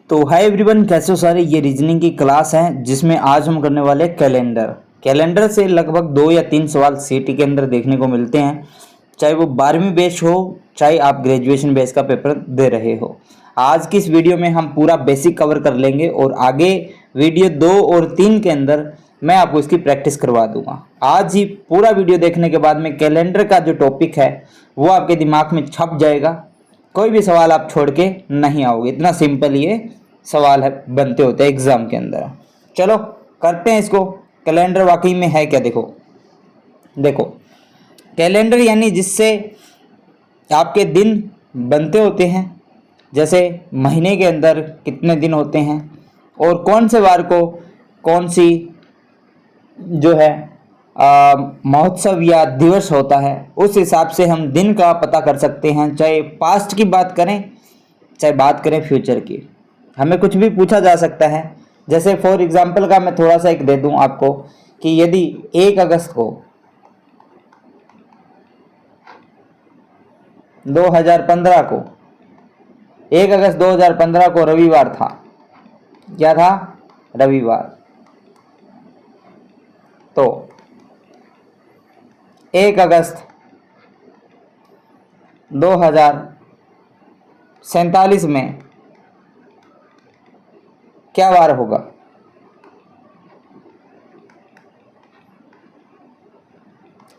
तो hi everyone, कैसे हो सारे। ये रीजनिंग की क्लास है जिसमें आज हम करने वाले कैलेंडर से लगभग 2 या 3 सवाल सीटी के अंदर देखने को मिलते हैं, चाहे वो 12वीं बैच हो चाहे आप ग्रेजुएशन बैच का पेपर दे रहे हो। आज की इस वीडियो में हम पूरा बेसिक कवर कर लेंगे और आगे वीडियो 2 और 3 के अंदर मैं आपको इसकी प्रैक्टिस करवा दूंगा। आज ही पूरा वीडियो देखने के बाद में कैलेंडर का जो टॉपिक है वो आपके दिमाग में छप जाएगा। कोई भी सवाल आप छोड़ के नहीं आओगे, इतना सिंपल ये सवाल है बनते होते हैं एग्जाम के अंदर। चलो करते हैं इसको। कैलेंडर वाकई में है क्या, देखो कैलेंडर यानी जिससे आपके दिन बनते होते हैं, जैसे महीने के अंदर कितने दिन होते हैं और कौन से वार को कौन सी जो है महोत्सव या दिवस होता है, उस हिसाब से हम दिन का पता कर सकते हैं। चाहे पास्ट की बात करें चाहे बात करें फ्यूचर की, हमें कुछ भी पूछा जा सकता है। जैसे फॉर एग्जांपल का मैं थोड़ा सा एक दे दूं आपको कि यदि 1 अगस्त को 2015 को 1 अगस्त 2015 को रविवार था, क्या था? रविवार। तो 1 अगस्त 2047 में क्या वार होगा?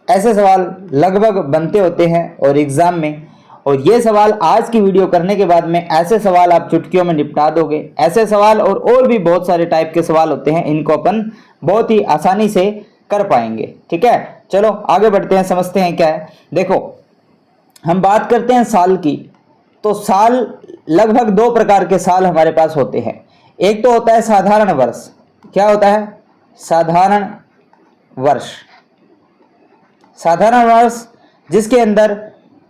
ऐसे सवाल लगभग बनते होते हैं और एग्जाम में, और ये सवाल आज की वीडियो करने के बाद में ऐसे सवाल आप चुटकियों में निपटा दोगे। ऐसे सवाल और भी बहुत सारे टाइप के सवाल होते हैं, इनको अपन बहुत ही आसानी से कर पाएंगे। ठीक है, चलो आगे बढ़ते हैं, समझते हैं क्या है। देखो हम बात करते हैं साल की, तो साल लगभग 2 प्रकार के साल हमारे पास होते हैं। एक तो होता है साधारण वर्ष। क्या होता है? साधारण वर्ष। साधारण वर्ष जिसके अंदर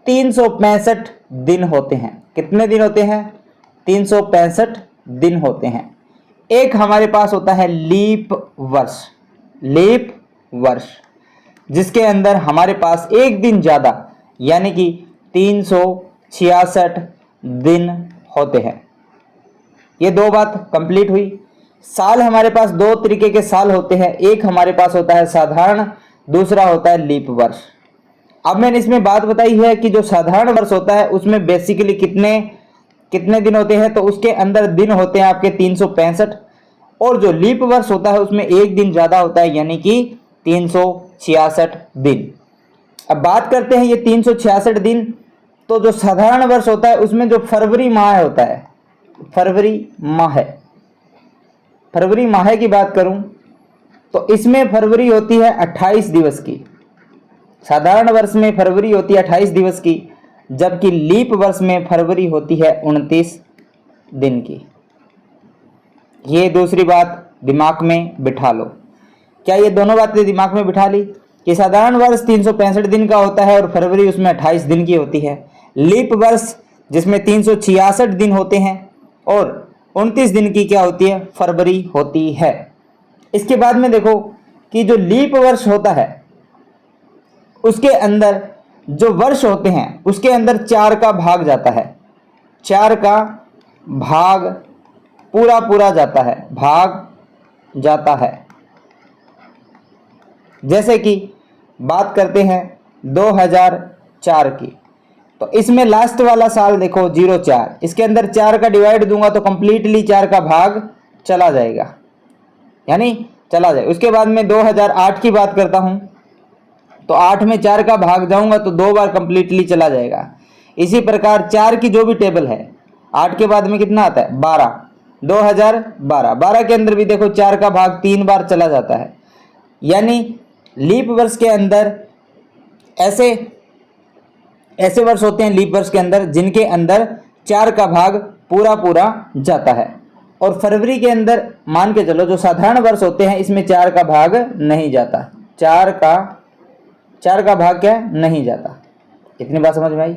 365 दिन होते हैं। कितने दिन होते हैं? 365 दिन होते हैं। एक हमारे पास होता है लीप वर्ष। लीप वर्ष जिसके अंदर हमारे पास एक दिन ज्यादा यानी कि 366 दिन होते हैं। ये 2 बात कंप्लीट हुई। साल हमारे पास 2 तरीके के साल होते हैं, एक हमारे पास होता है साधारण, दूसरा होता है लीप वर्ष। अब मैंने इसमें बात बताई है कि जो साधारण वर्ष होता है उसमें बेसिकली कितने दिन होते हैं, तो उसके अंदर दिन होते हैं आपके 365, और जो लीप वर्ष होता है उसमें एक दिन ज्यादा होता है यानी कि 366 दिन। अब बात करते हैं ये 366 दिन, तो जो साधारण वर्ष होता है उसमें जो फरवरी माह होता है, फरवरी माह की बात करूं तो इसमें फरवरी होती है 28 दिवस की। साधारण वर्ष में फरवरी होती है 28 दिवस की, जबकि लीप वर्ष में फरवरी होती है 29 दिन की। ये दूसरी बात दिमाग में बिठा लो। क्या ये दोनों बातें दिमाग में बिठा ली कि साधारण वर्ष 365 दिन का होता है और फरवरी उसमें 28 दिन की होती है। लीप वर्ष जिसमें 366 दिन होते हैं और 29 दिन की क्या होती है? फरवरी होती है। इसके बाद में देखो कि जो लीप वर्ष होता है उसके अंदर जो वर्ष होते हैं उसके अंदर 4 का भाग जाता है। 4 का भाग पूरा जाता है, भाग जाता है। जैसे कि बात करते हैं 2004 की, तो इसमें लास्ट वाला साल देखो 04, इसके अंदर 4 का डिवाइड दूंगा तो कंप्लीटली 4 का भाग चला जाएगा, यानी चला जाए। उसके बाद में 2008 की बात करता हूं तो 8 में 4 का भाग जाऊंगा तो 2 बार कंप्लीटली चला जाएगा। इसी प्रकार 4 की जो भी टेबल है, 8 के बाद में कितना आता है? 12। 2012 के अंदर भी देखो 4 का भाग 3 बार चला जाता है। यानी लीप वर्ष के अंदर ऐसे वर्ष होते हैं लीप वर्ष के अंदर जिनके अंदर 4 का भाग पूरा जाता है। और फरवरी के अंदर मान के चलो जो साधारण वर्ष होते हैं इसमें 4 का भाग नहीं जाता। 4 का भाग क्या है? नहीं जाता। इतनी बात समझ में आई?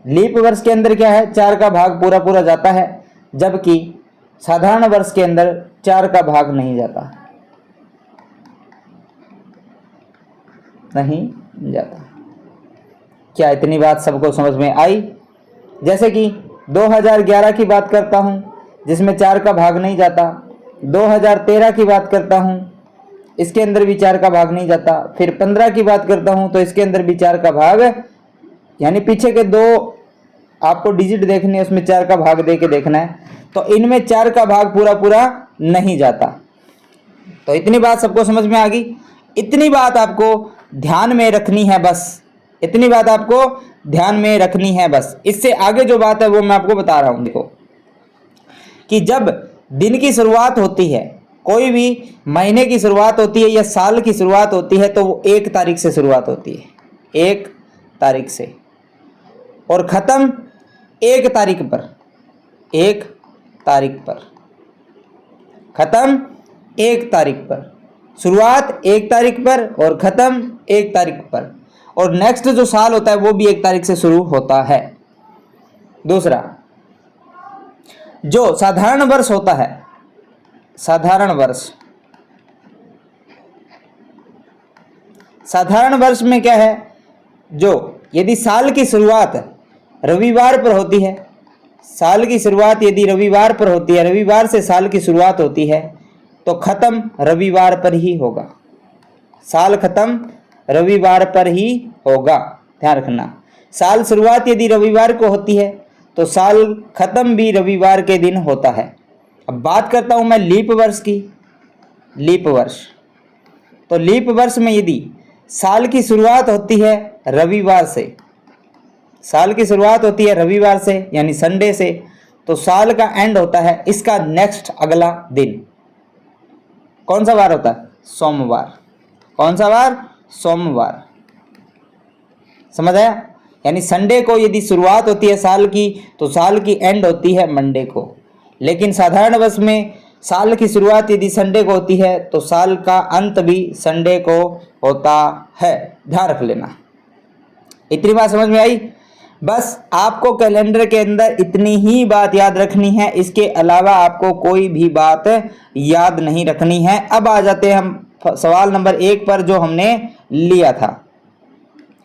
लीप वर्ष के अंदर क्या है? 4 का भाग पूरा जाता है, जबकि साधारण वर्ष के अंदर 4 का भाग नहीं जाता, नहीं जाता। क्या इतनी बात सबको समझ में आई? जैसे कि 2011 की बात करता हूं जिसमें 4 का भाग नहीं जाता। 2013 की बात करता हूँ, इसके अंदर भी 4 का भाग नहीं जाता। फिर 15 की बात करता हूँ तो इसके अंदर भी 4 का भाग, यानी पीछे के 2 आपको डिजिट देखने, उसमें 4 का भाग दे के देखना है, तो इनमें 4 का भाग पूरा पूरा नहीं जाता। तो इतनी बात सबको समझ में आ गई। इतनी बात आपको ध्यान में रखनी है बस, इतनी बात आपको ध्यान में रखनी है बस। इससे आगे जो बात है वो मैं आपको बता रहा हूं। देखो कि जब दिन की शुरुआत होती है, कोई भी महीने की शुरुआत होती है या साल की शुरुआत होती है, तो वो 1 तारीख से शुरुआत होती है, 1 तारीख से, और ख़त्म 1 तारीख पर, 1 तारीख पर, ख़त्म 1 तारीख पर। शुरुआत 1 तारीख पर और ख़त्म 1 तारीख पर। और नेक्स्ट जो साल होता है वो भी 1 तारीख से शुरू होता है। दूसरा, जो साधारण वर्ष होता है, साधारण वर्ष, साधारण वर्ष में क्या है, जो यदि साल की शुरुआत रविवार पर होती है, साल की शुरुआत यदि रविवार पर होती है, रविवार से साल की शुरुआत होती है, तो खत्म रविवार पर ही होगा। साल खत्म रविवार पर ही होगा, ध्यान रखना। साल शुरुआत यदि रविवार को होती है तो साल खत्म भी रविवार के दिन होता है। अब बात करता हूं मैं लीप वर्ष की। लीप वर्ष, तो लीप वर्ष में यदि साल की शुरुआत होती है रविवार से, साल की शुरुआत होती है रविवार से यानी संडे से, तो साल का एंड होता है इसका नेक्स्ट अगला दिन। कौन सा वार होता है? सोमवार। कौन सा वार? सोमवार। समझ आया? यानी संडे को यदि शुरुआत होती है साल की, तो साल की एंड होती है मंडे को। लेकिन साधारण वर्ष में साल की शुरुआत यदि संडे को होती है तो साल का अंत भी संडे को होता है। ध्यान रख लेना। इतनी बात समझ में आई? बस आपको कैलेंडर के अंदर इतनी ही बात याद रखनी है, इसके अलावा आपको कोई भी बात याद नहीं रखनी है। अब आ जाते हैं हम सवाल नंबर 1 पर जो हमने लिया था।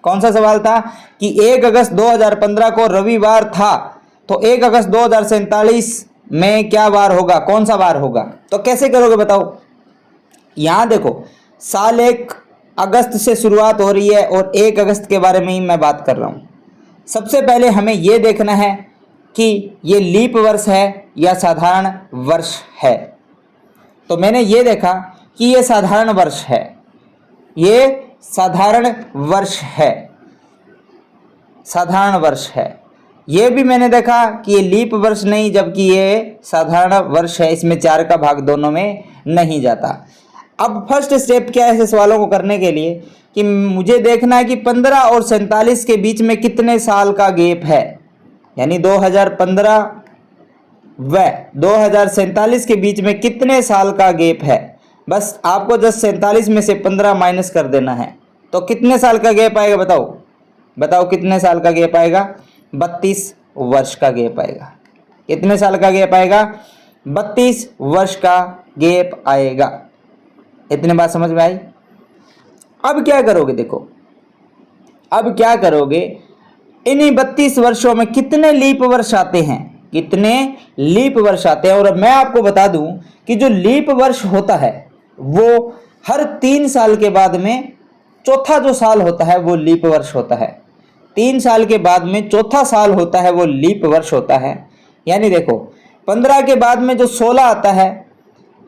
कौन सा सवाल था कि 1 अगस्त 2015 को रविवार था, तो 1 अगस्त 2047 में क्या वार होगा? कौन सा वार होगा? तो कैसे करोगे बताओ? यहां देखो, साल 1 अगस्त से शुरुआत हो रही है और 1 अगस्त के बारे में ही मैं बात कर रहा हूं। सबसे पहले हमें यह देखना है कि ये लीप वर्ष है या साधारण वर्ष है। तो मैंने ये देखा कि ये साधारण वर्ष है, ये साधारण वर्ष है, साधारण वर्ष है। ये भी मैंने देखा कि ये लीप वर्ष नहीं, जबकि ये साधारण वर्ष है, इसमें 4 का भाग दोनों में नहीं जाता। अब फर्स्ट स्टेप क्या है ऐसे सवालों को करने के लिए कि मुझे देखना है कि 15 और 47 के बीच में कितने साल का गैप है, यानी 2015 व 2047 के बीच में कितने साल का गैप है। बस आपको जस्ट 47 में से 15 माइनस कर देना है, तो कितने साल का गैप आएगा बताओ? बताओ कितने साल का गैप आएगा? 32 वर्ष का गैप आएगा। कितने साल का गैप आएगा? 32 वर्ष का गैप आएगा। इतनी बात समझ में आई? अब क्या करोगे? देखो, अब क्या करोगे, इन्हीं 32 वर्षों में कितने लीप वर्ष आते हैं, कितने लीप वर्ष आते हैं। और मैं आपको बता दूं कि जो लीप वर्ष होता है वो हर 3 साल के बाद में चौथा जो साल होता है वो लीप वर्ष होता है। 3 साल के बाद में चौथा साल होता है वो लीप वर्ष होता है। यानी देखो, 15 के बाद में जो 16 आता है,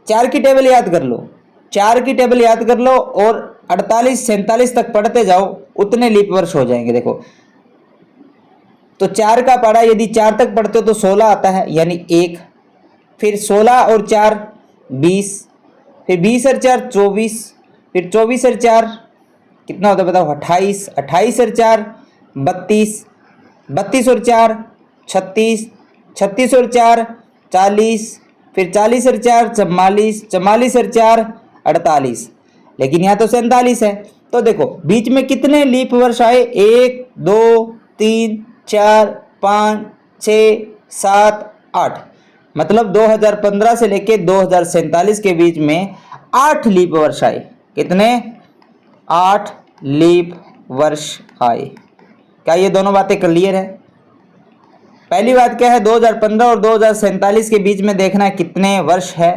4 की टेबल याद कर लो, 4 की टेबल याद कर लो और 48 47 तक पढ़ते जाओ, उतने लीप वर्ष हो जाएंगे। देखो, तो 4 का पढ़ा यदि 4 तक पढ़ते हो तो 16 आता है, यानी 1, फिर 16 और 4 20, फिर 20 और 4 24, फिर 24 और 4 कितना होता है बताओ? 28, 28 और 4 32, 32 और 4 36, 36 और 4 40, फिर 40 और 4 44, 44 और 4 48, लेकिन यहाँ तो 47 है। तो देखो बीच में कितने लीप वर्ष आए? 1 2 3 4 5 6 7 8, मतलब 2015 से लेके 2047 के बीच में 8 लीप वर्ष आए। कितने? 8 लीप वर्ष आए। क्या ये दोनों बातें क्लियर है? पहली बात क्या है, 2015 और 2047 के बीच में देखना है कितने वर्ष है।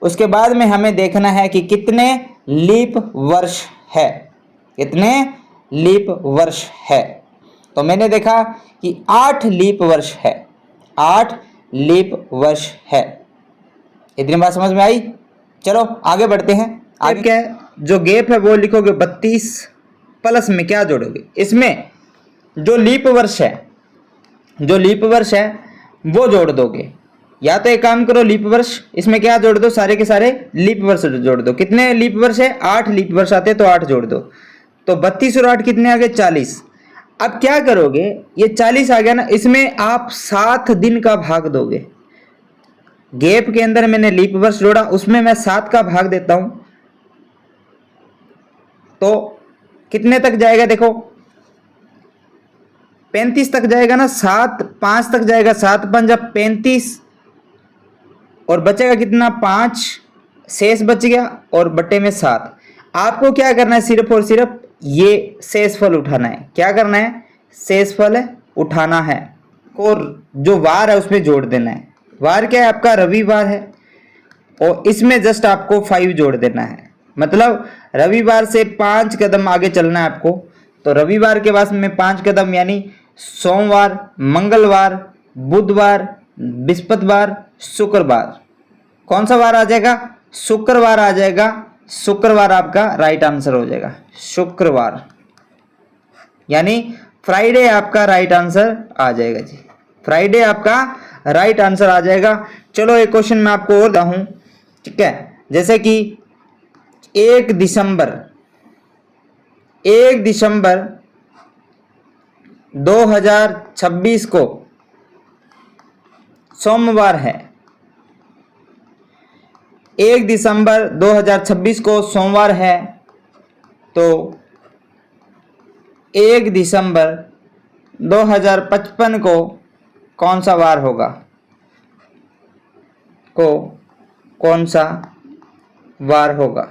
उसके बाद में हमें देखना है कि कितने लीप वर्ष है, कितने लीप वर्ष है। तो मैंने देखा कि 8 लीप वर्ष है, 8 लीप वर्ष है। इतनी बात समझ में आई। चलो आगे बढ़ते हैं। आगे क्या है, जो गैप है वो लिखोगे 32 प्लस में क्या जोड़ोगे, इसमें जो लीप वर्ष है, जो लीप वर्ष है वो जोड़ दोगे। या तो एक काम करो, लीप वर्ष इसमें क्या जोड़ दो, सारे के सारे लीप वर्ष जोड़ दो। कितने लीप वर्ष है, 8 लीप वर्ष आते हैं तो 8 जोड़ दो। तो 32 और 8 कितने आ गए, 40। अब क्या करोगे, ये 40 आ गया ना, इसमें आप 7 दिन का भाग दोगे। गैप के अंदर मैंने लीप वर्ष जोड़ा, उसमें मैं 7 का भाग देता हूं तो कितने तक जाएगा, देखो 35 तक जाएगा ना, 7 5 तक जाएगा, 7 5 35 और बचेगा कितना, 5 शेष बच गया और बटे में 7। आपको क्या करना है, सिर्फ और सिर्फ ये शेषफल उठाना है। क्या करना है, शेषफल उठाना है और जो वार है उसमें जोड़ देना है। वार क्या है आपका, रविवार है, और इसमें जस्ट आपको 5 जोड़ देना है। मतलब रविवार से 5 कदम आगे चलना है आपको। तो रविवार के बाद में 5 कदम, यानी सोमवार, मंगलवार, बुधवार, बृहस्पतिवार, शुक्रवार। कौन सा वार आ जाएगा, शुक्रवार आ जाएगा। शुक्रवार आपका राइट आंसर हो जाएगा, शुक्रवार, यानी फ्राइडे आपका राइट आंसर आ जाएगा जी। फ्राइडे आपका राइट आंसर आ जाएगा। चलो एक क्वेश्चन मैं आपको और हूं, ठीक है। जैसे कि 1 दिसंबर 2026 को सोमवार है। 1 दिसंबर 2026 को सोमवार है, तो 1 दिसंबर 2055 को कौन सा वार होगा, कौन सा वार होगा।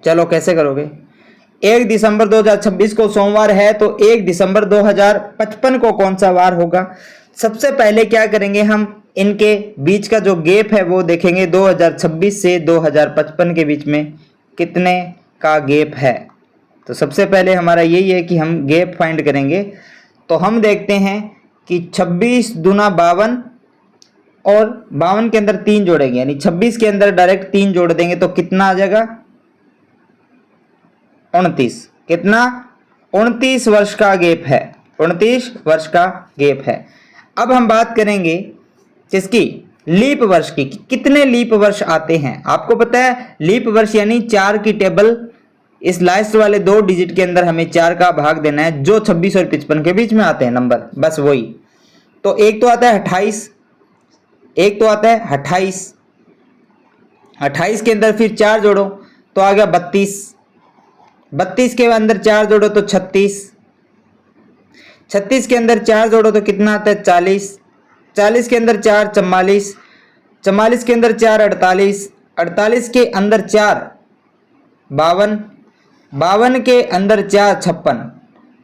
चलो कैसे करोगे, 1 दिसंबर 2026 को सोमवार है तो 1 दिसंबर 2055 को कौन सा वार होगा। सबसे पहले क्या करेंगे, हम इनके बीच का जो गैप है वो देखेंगे। 2026 से 2055 के बीच में कितने का गैप है। तो सबसे पहले हमारा यही है कि हम गैप फाइंड करेंगे। तो हम देखते हैं कि 26 दूना 52 और 52 के अंदर 3 जोड़ेंगे, यानी 26 के अंदर डायरेक्ट 3 जोड़ देंगे तो कितना आ जाएगा, 29। कितना, 29 वर्ष का गैप है, 29 वर्ष का गैप है। अब हम बात करेंगे जिसकी लीप वर्ष की, कितने लीप वर्ष आते हैं। आपको पता है लीप वर्ष यानी 4 की टेबल, इस लास्ट वाले 2 डिजिट के अंदर हमें 4 का भाग देना है, जो 26 और 55 के बीच में आते हैं नंबर, बस वही। तो एक तो आता है 28, एक तो आता है 28, 28 के अंदर फिर 4 जोड़ो तो आ गया 32, 32 के अंदर 4 जोड़ो तो 36, 36 के अंदर 4 जोड़ो तो कितना आता है 40, 40 के अंदर 4 44, 44 के अंदर 4 48, 48 के अंदर 4 52, 52 के अंदर 4 56,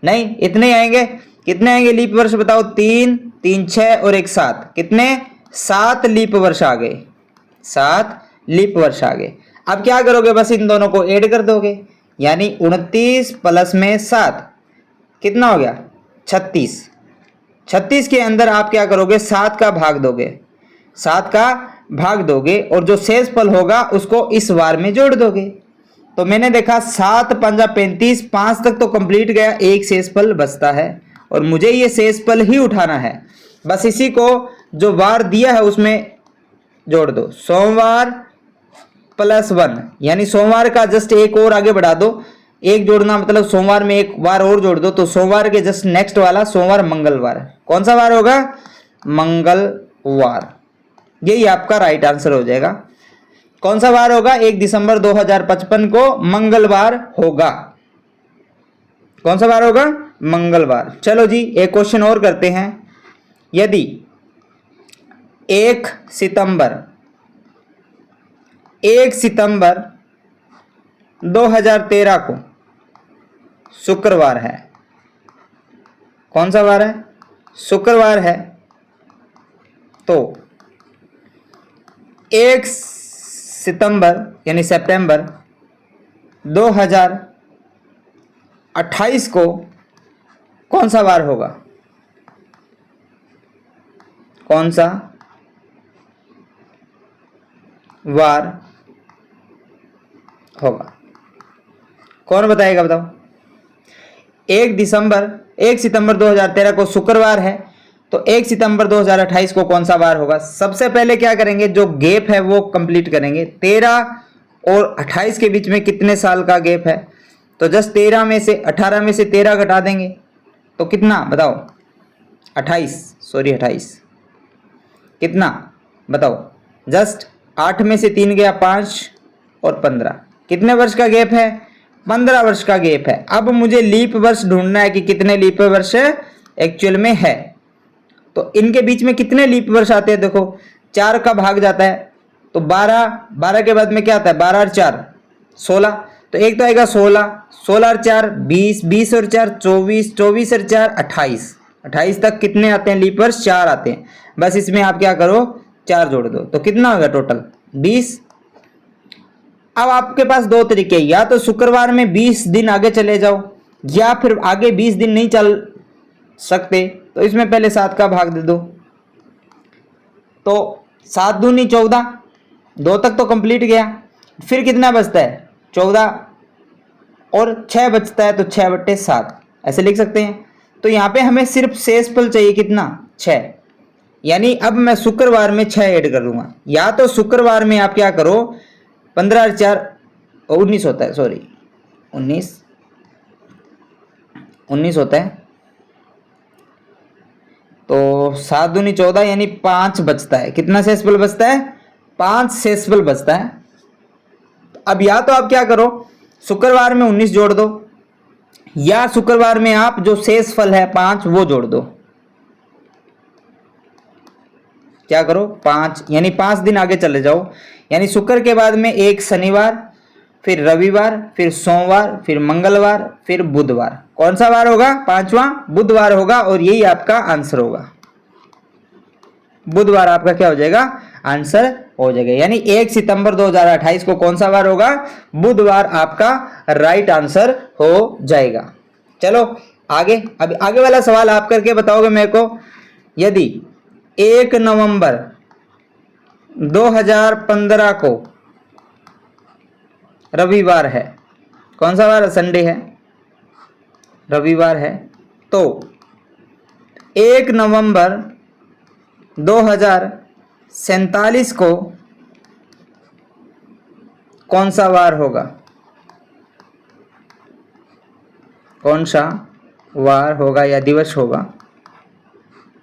नहीं इतने आएंगे। कितने आएंगे लीप वर्ष बताओ, 3 3 6 और 1 7, कितने 7 लीप वर्ष आ गए, 7 लीप वर्ष आ गए। अब क्या करोगे, बस इन दोनों को ऐड कर दोगे, यानी 29 प्लस में 7 कितना हो गया 36। 36 के अंदर आप क्या करोगे, 7 का भाग दोगे, 7 का भाग दोगे और जो शेषफल होगा उसको इस वार में जोड़ दोगे। तो मैंने देखा 7 पंजा 35, 5 तक तो कंप्लीट गया, एक शेषफल बचता है और मुझे ये शेषफल ही उठाना है। बस इसी को जो वार दिया है उसमें जोड़ दो, सोमवार प्लस 1, यानी सोमवार का जस्ट एक और आगे बढ़ा दो, एक जोड़ना मतलब सोमवार में एक बार और जोड़ दो, तो सोमवार के जस्ट नेक्स्ट वाला सोमवार मंगलवार, कौन सा वार होगा, मंगलवार। यही आपका राइट आंसर हो जाएगा। कौन सा वार होगा, 1 दिसंबर 2055 को मंगलवार होगा। कौन सा वार होगा, मंगलवार। चलो जी एक क्वेश्चन और करते हैं। यदि 1 सितंबर 2013 को शुक्रवार है। कौन सा वार है? शुक्रवार है। तो 1 सितंबर यानी सितंबर 2028 को कौन सा वार होगा? कौन सा वार होगा? कौन बताएगा? बताओ। 1 सितंबर 2013 को शुक्रवार है, तो 1 सितंबर 2028 को कौन सा वार होगा? सबसे पहले क्या करेंगे, जो गैप है वो कंप्लीट करेंगे। 13 और 28 के बीच में कितने साल का गैप है? तो जस्ट 18 में से 13 घटा देंगे तो कितना बताओ? 28 कितना बताओ? जस्ट 8 में से 3 गया 5 और 15, कितने वर्ष का गैप है? 15 वर्ष का गैप है। अब मुझे लीप वर्ष ढूंढना है कि कितने लीप वर्ष एक्चुअल में है। तो इनके बीच में कितने लीप वर्ष आते हैं? देखो 4 का भाग जाता है तो 12 के बाद में क्या आता है? 12 और 4 16, तो एक तो आएगा 16 और 4 20 और 4 24 और 4 28 तक कितने आते हैं लीप वर्ष? 4 आते हैं। बस इसमें आप क्या करो, 4 जोड़ दो तो कितना होगा टोटल? 20। अब आपके पास 2 तरीके, या तो शुक्रवार में 20 दिन आगे चले जाओ, या फिर आगे 20 दिन नहीं चल सकते तो इसमें पहले 7 का भाग दे दो। तो 7 दूनी 14, 2 तक तो कंप्लीट गया। फिर कितना बचता है? 14 और 6 बचता है, तो 6/7 ऐसे लिख सकते हैं। तो यहाँ पे हमें सिर्फ शेषफल चाहिए कितना? 6। यानी अब मैं शुक्रवार में 6 ऐड कर दूंगा। या तो शुक्रवार में आप क्या करो, 15 और 4 19 होता है, सॉरी 19 होता है। तो 7 दूनी 14 यानी 5 बचता है। कितना शेषफल बचता है? 5 शेषफल बचता है। अब या तो आप क्या करो, शुक्रवार में 19 जोड़ दो, या शुक्रवार में आप जो शेषफल है 5 वो जोड़ दो। क्या करो? 5 यानी 5 दिन आगे चले जाओ। यानी शुक्र के बाद में एक शनिवार, फिर रविवार, फिर सोमवार, फिर मंगलवार, फिर बुधवार। कौन सा वार होगा? 5वां बुधवार होगा। और यही आपका आंसर होगा। बुधवार आपका क्या हो जाएगा? आंसर हो जाएगा। यानी 1 सितंबर 2028 को कौन सा वार होगा? बुधवार आपका राइट आंसर हो जाएगा। चलो आगे। अब आगे वाला सवाल आप करके बताओगे मेरे को। यदि 1 नवंबर 2015 को रविवार है, कौन सा वार? संडे है, रविवार है। तो 1 नवंबर 2047 को कौन सा वार होगा? कौन सा वार होगा या दिवस होगा?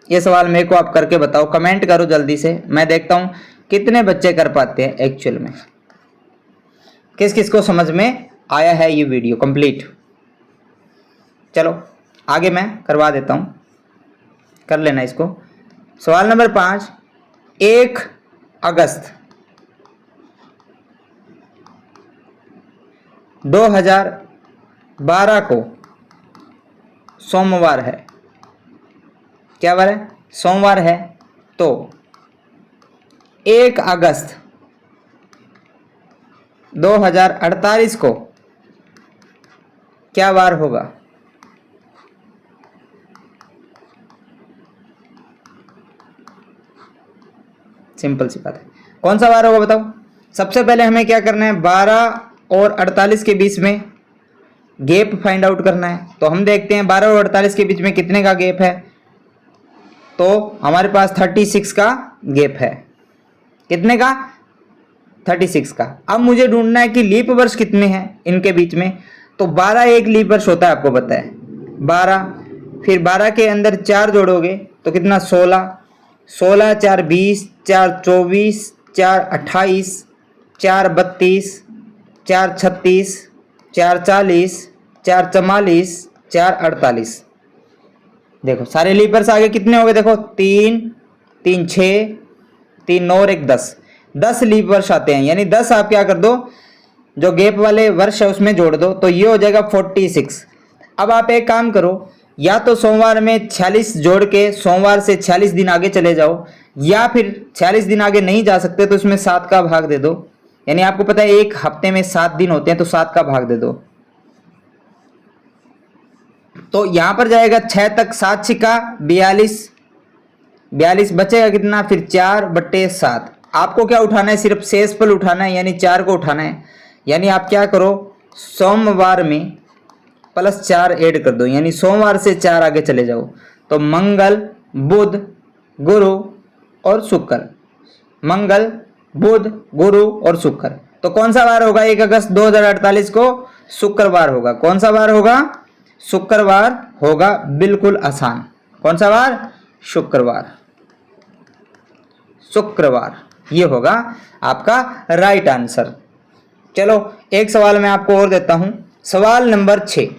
ये सवाल मेरे को आप करके बताओ, कमेंट करो जल्दी से। मैं देखता हूं कितने बच्चे कर पाते हैं एक्चुअल में। किस किस को समझ में आया है ये वीडियो कंप्लीट? चलो आगे मैं करवा देता हूं, कर लेना इसको। सवाल नंबर 5, 1 अगस्त 2012 को सोमवार है। क्या वार है? सोमवार है। तो 1 अगस्त 2048 को क्या वार होगा? सिंपल सी बात है। कौन सा वार होगा बताओ? सबसे पहले हमें क्या करना है, 12 और 48 के बीच में गैप फाइंड आउट करना है। तो हम देखते हैं 12 और 48 के बीच में कितने का गैप है। तो हमारे पास 36 का गैप है। कितने का? 36 का। अब मुझे ढूंढना है कि लीप वर्ष कितने हैं इनके बीच में। तो 12 एक लीप वर्ष होता है, आपको पता है 12। फिर 12 के अंदर 4 जोड़ोगे तो कितना? 16, 16 4 20, 4 24, 4 28, 4 32, 4 36, 4 40, 4 44, 4 48। देखो सारे लीप वर्ष आगे कितने हो गए? देखो 3 3 6, 3 9 और 1 10 लीप वर्ष आते हैं। यानी 10 आप क्या कर दो, जो गैप वाले वर्ष है उसमें जोड़ दो, तो ये हो जाएगा 46। अब आप एक काम करो, या तो सोमवार में 46 जोड़ के सोमवार से 46 दिन आगे चले जाओ, या फिर 46 दिन आगे नहीं जा सकते तो इसमें 7 का भाग दे दो। यानी आपको पता है एक हफ्ते में 7 दिन होते हैं, तो 7 का भाग दे दो। तो यहां पर जाएगा 6 तक, 7 छिका 42, 42 बचेगा कितना, फिर 4/7। आपको क्या उठाना है, सिर्फ शेषफल उठाना है, यानी 4 को उठाना है। यानी आप क्या करो, सोमवार में +4 ऐड कर दो, यानी सोमवार से 4 आगे चले जाओ, तो मंगल, बुध, गुरु और शुक्र। मंगल, बुध, गुरु और शुक्र। तो कौन सा वार होगा 1 अगस्त 2048 को? शुक्रवार होगा। कौन सा वार होगा? शुक्रवार होगा। बिल्कुल आसान। कौन सा वार? शुक्रवार। शुक्रवार ये होगा आपका राइट आंसर। चलो एक सवाल मैं आपको और देता हूं। सवाल नंबर 6,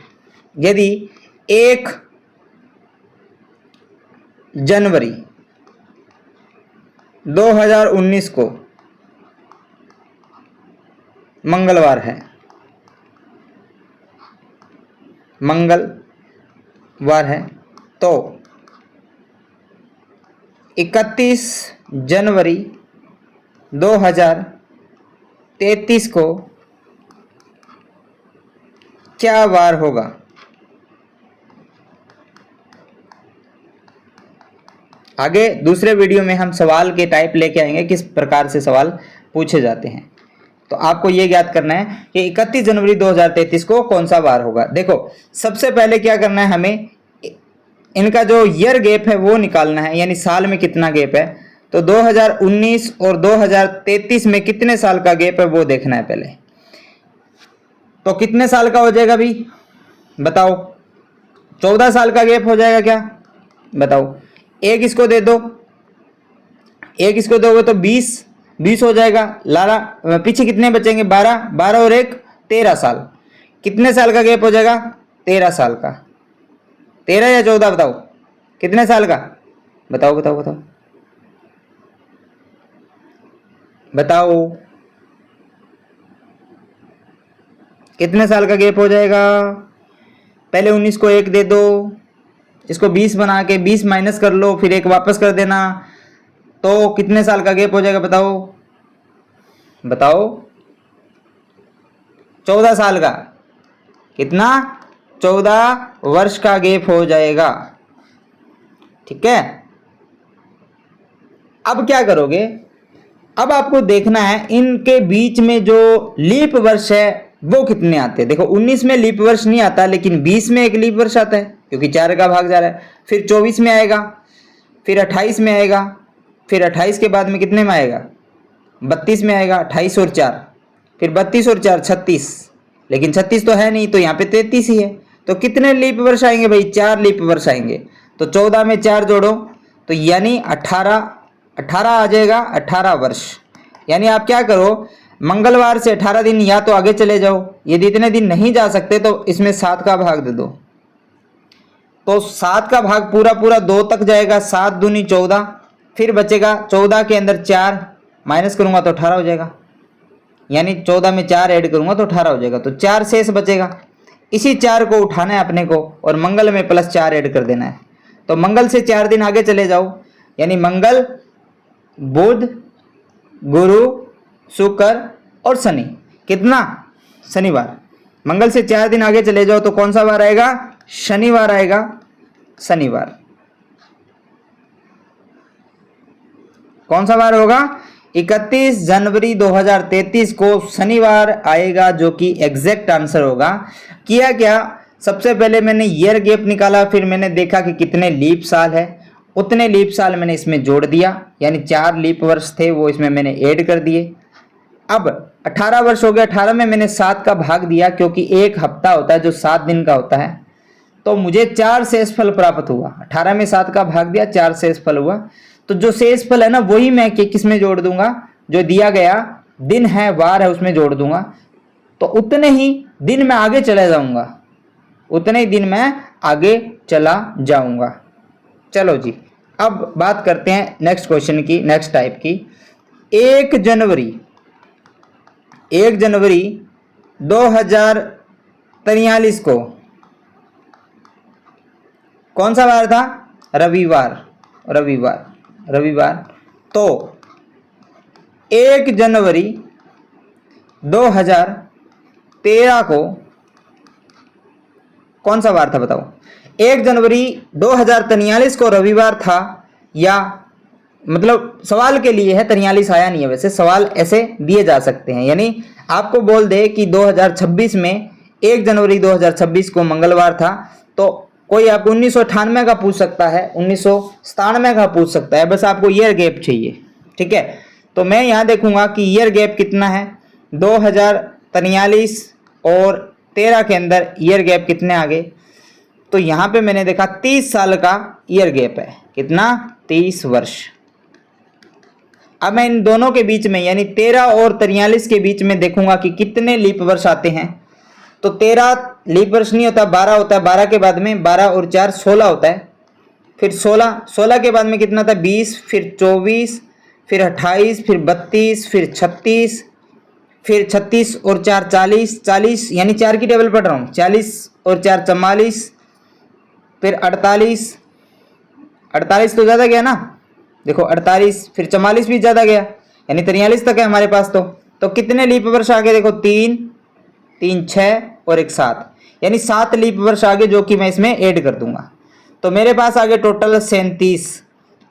यदि 1 जनवरी 2019 को मंगलवार है, मंगलवार है, तो 31 जनवरी 2033 को क्या वार होगा? आगे दूसरे वीडियो में हम सवाल के टाइप लेके आएंगे, किस प्रकार से सवाल पूछे जाते हैं। तो आपको ये ज्ञात करना है कि 31 जनवरी 2033 को कौन सा वार होगा। देखो सबसे पहले क्या करना है, हमें इनका जो ईयर गैप है वो निकालना है, यानी साल में कितना गैप है। तो 2019 और 2033 में कितने साल का गैप है वो देखना है पहले। तो कितने साल का हो जाएगा भाई बताओ? 14 साल का गैप हो जाएगा क्या? बताओ। एक इसको दे दो, एक इसको दोगे तो 20 हो जाएगा। लाला पीछे कितने बचेंगे? 12 और 1 13 साल। कितने साल का गैप हो जाएगा? 13 साल का। 13 या 14 बताओ कितने साल का? बताओ बताओ बताओ बताओ कितने साल का गैप हो जाएगा? पहले 19 को 1 दे दो, इसको 20 बना के 20 माइनस कर लो, फिर 1 वापस कर देना, तो कितने साल का गैप हो जाएगा बताओ? बताओ 14 साल का। कितना? 14 वर्ष का गैप हो जाएगा। ठीक है। अब क्या करोगे? अब आपको देखना है इनके बीच में जो लीप वर्ष है वो कितने आते हैं। देखो 19 में लीप वर्ष नहीं आता, लेकिन 20 में एक लीप वर्ष आता है क्योंकि 4 का भाग जा रहा है। फिर 24 में आएगा, फिर 28 में आएगा, फिर 28 के बाद में कितने में आएगा? 32 में आएगा। 28 और 4, फिर 32 और 4 36, लेकिन 36 तो है नहीं, तो यहाँ पे 33 ही है। तो कितने लीप वर्ष आएंगे भाई? 4 लीप वर्ष आएंगे। तो 14 में 4 जोड़ो तो यानी 18 आ जाएगा। 18 वर्ष। यानी आप क्या करो, मंगलवार से 18 दिन या तो आगे चले जाओ, यदि इतने दिन नहीं जा सकते तो इसमें 7 का भाग दे दो। तो 7 का भाग पूरा 2 तक जाएगा। 7 दूनी 14, फिर बचेगा 14 के अंदर 4 माइनस करूंगा तो 18 हो जाएगा। यानी 14 में 4 ऐड करूंगा तो 18 हो जाएगा। तो 4 शेष बचेगा। इसी 4 को उठाना है अपने को और मंगल में +4 ऐड कर देना है। तो मंगल से 4 दिन आगे चले जाओ, यानी मंगल, बुध, गुरु, शुक्र और शनि। कितना? शनिवार। मंगल से 4 दिन आगे चले जाओ तो कौन सा वार आएगा? शनिवार आएगा। शनिवार। कौन सा वार होगा? 31 जनवरी 2033 को शनिवार आएगा, जो कि एग्जैक्ट आंसर होगा। किया क्या, सबसे पहले मैंने ईयर गैप निकाला, फिर मैंने देखा कि कितने लीप साल है, उतने लीप साल मैंने इसमें जोड़ दिया, यानी 4 लीप वर्ष थे वो इसमें मैंने ऐड कर दिए। अब 18 वर्ष हो गए। 18 में मैंने 7 का भाग दिया, क्योंकि एक हफ्ता होता है जो 7 दिन का होता है, तो मुझे 4 शेषफल प्राप्त हुआ। 18 में 7 का भाग दिया, 4 शेषफल हुआ। तो जो शेषफल है ना वही मैं किस में जोड़ दूंगा? जो दिया गया दिन है, वार है, उसमें जोड़ दूंगा। तो उतने ही दिन में आगे चला जाऊंगा, उतने ही दिन में आगे चला जाऊंगा। चलो जी, अब बात करते हैं नेक्स्ट क्वेश्चन की, नेक्स्ट टाइप की। 1 जनवरी 2043 को कौन सा वार था? रविवार। तो 1 जनवरी 2013 को कौन सा वार था बताओ? 1 जनवरी 2043 को रविवार था, या मतलब सवाल के लिए है, 43 आया नहीं है, वैसे सवाल ऐसे दिए जा सकते हैं। यानी आपको बोल दे कि 2026 में 1 जनवरी 2026 को मंगलवार था, तो कोई आपको 1998 का पूछ सकता है, 1997 का पूछ सकता है, बस आपको ईयर गैप चाहिए। ठीक है, तो मैं यहाँ देखूंगा कि ईयर गैप कितना है। 2043 और 13 के अंदर ईयर गैप कितने आ गए? तो यहाँ पे मैंने देखा 30 साल का ईयर गैप है। कितना? 30 वर्ष। अब मैं इन दोनों के बीच में यानी 13 और 43 के बीच में देखूंगा कि कितने लीप वर्ष आते हैं। तो 13 लीप वर्ष नहीं होता, 12 होता है। 12 के बाद में 12 और 4 16 होता है। फिर 16 के बाद में कितना था? 20, फिर 24, फिर 28, फिर 32, फिर 36, फिर 36 और 4 40 यानी 4 की टेबल पढ़ रहा हूँ। 40 और 4 44, फिर 48 तो ज़्यादा गया ना, देखो 48, फिर 44 भी ज़्यादा गया, यानी 43 तक है हमारे पास। तो कितने लीप वर्ष आगे? देखो 3 6 और 1 7, यानी 7 लीप वर्ष आगे, जो कि मैं इसमें ऐड कर दूंगा। तो मेरे पास आगे टोटल 37।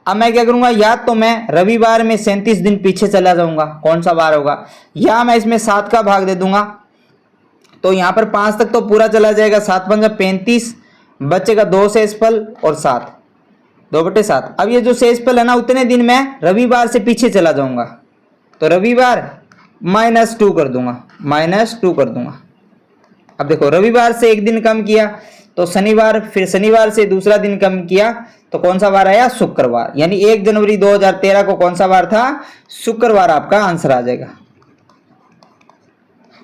अब मैं क्या करूंगा? या तो मैं रविवार में 37 दिन पीछे चला जाऊंगा, कौन सा वार होगा, या मैं इसमें 7 का भाग दे दूंगा। तो यहाँ पर 5 तक तो पूरा चला जाएगा, 7 5 35, बचेगा 2 शेषफल और 7, 2/7। अब ये जो शेषफल है ना, उतने दिन मैं रविवार से पीछे चला जाऊंगा, तो रविवार -2 कर दूंगा, अब देखो रविवार से एक दिन कम किया तो शनिवार, फिर शनिवार से दूसरा दिन कम किया तो कौन सा वार आया? शुक्रवार। यानी 1 जनवरी 2013 को कौन सा वार था? शुक्रवार आपका आंसर आ जाएगा।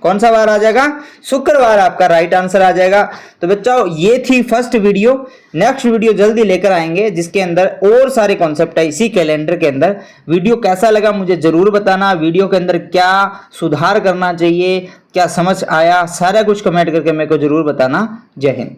कौन सा वार आ जाएगा? शुक्रवार आपका राइट आंसर आ जाएगा। तो बच्चों ये थी फर्स्ट वीडियो। नेक्स्ट वीडियो जल्दी लेकर आएंगे जिसके अंदर और सारे कॉन्सेप्ट है इसी कैलेंडर के अंदर। वीडियो कैसा लगा मुझे जरूर बताना, वीडियो के अंदर क्या सुधार करना चाहिए, क्या समझ आया, सारा कुछ कमेंट करके मेरे को जरूर बताना। जय हिंद।